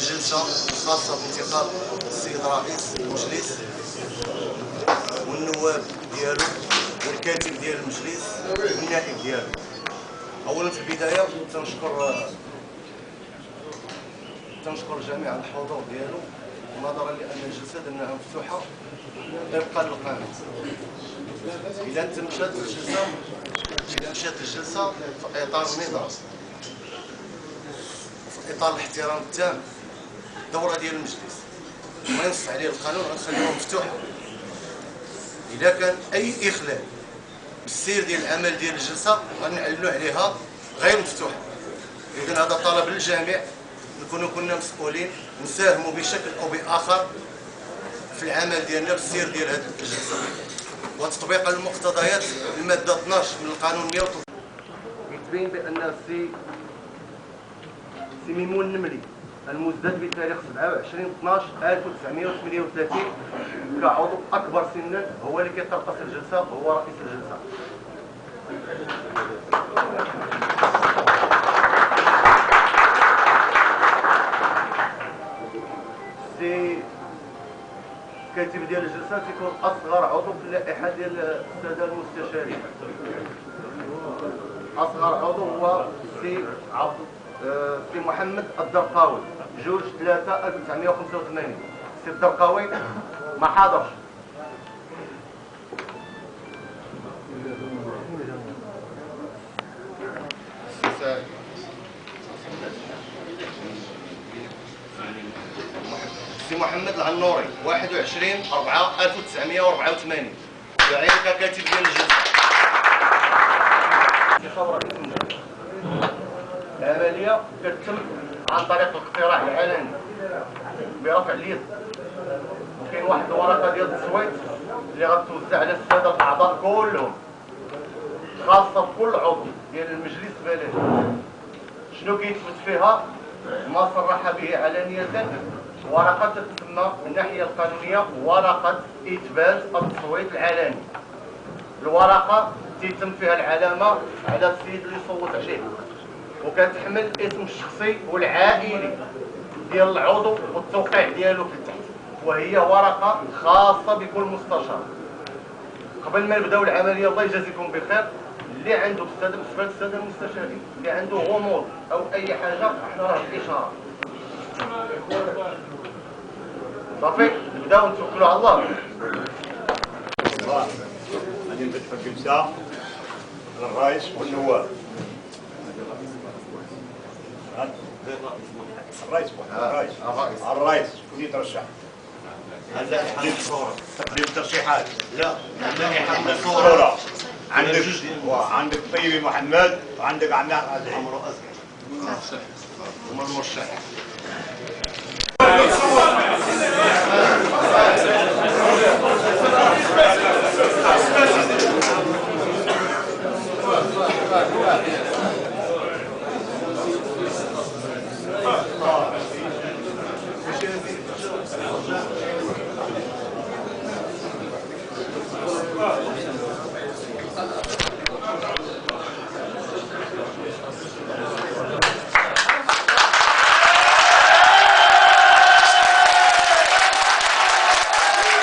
الجلسة الخاصة بانتخاب السيد رئيس المجلس والنواب ديالو والكاتب ديال المجلس والنائب ديالو. أولا في البداية تنشكر جميع الحضور ديالو نظرا لأن الجلسة درناها مفتوحة طبقا للقانون. إذا مشات الجلسة في إطار النظام في إطار الاحترام التام الدورة ديال المجلس ما ينص عليه القانون غنخليوها مفتوحة. إذا كان أي إخلال بالسير ديال العمل ديال الجلسة غنعلنوا عليها غير مفتوحة. إذا هذا طلب للجميع نكونوا كنا مسؤولين نساهموا بشكل أو بآخر في العمل ديالنا في السير ديال هذه الجلسة وتطبيقا لمقتضيات المادة 12 من القانون 103 يتبين بأن السي ميمون النملي المزداد بتاريخ 27/12/1938 كعضو أكبر سنا هو اللي كيترأس الجلسة وهو رئيس الجلسة. السي الكاتب ديال الجلسة تيكون أصغر عضو في اللائحة ديال السادة المستشارين. أصغر عضو هو السي محمد الدرقاوي 2/3/1985. السي الدرقاوي ما حاضرش. السي محمد العنوري 21/4/1984 يعين ككاتب ديال الجلسة. انتخاب رئيس المجلس العملية كتتم عن طريق الاقتراع العلني برفع اليد، وكاين واحد الورقة ديال التصويت اللي غتوزع على السادة الأعضاء كلهم خاصة بكل عضو ديال المجلس البلدي. شنو كيتثبت فيها؟ ما صرح به علانية ورقة تسمى من الناحية القانونية ورقة إثبات التصويت العلني. الورقة تيتم فيها العلامة على السيد اللي صوت عليه وكتحمل الاسم الشخصي والعائلي ديال العضو والتوقيع ديالو في التحت، وهي ورقة خاصة بكل مستشار. قبل ما نبداو العملية الله يجازيكم بخير، اللي عنده بالنسبة للسادة المستشارين اللي عنده غموض أو أي حاجة احنا راه بالإشارة. صافي نبداو نتوكلوا على الله. غادي نبدا في الجلسة الرئيس والنواب. الرئيس شكون يترشح؟ تقديم الترشيحات. لا الصورة عندك طيبي محمد وعندك عمار عمرو أزهر هما المرشح.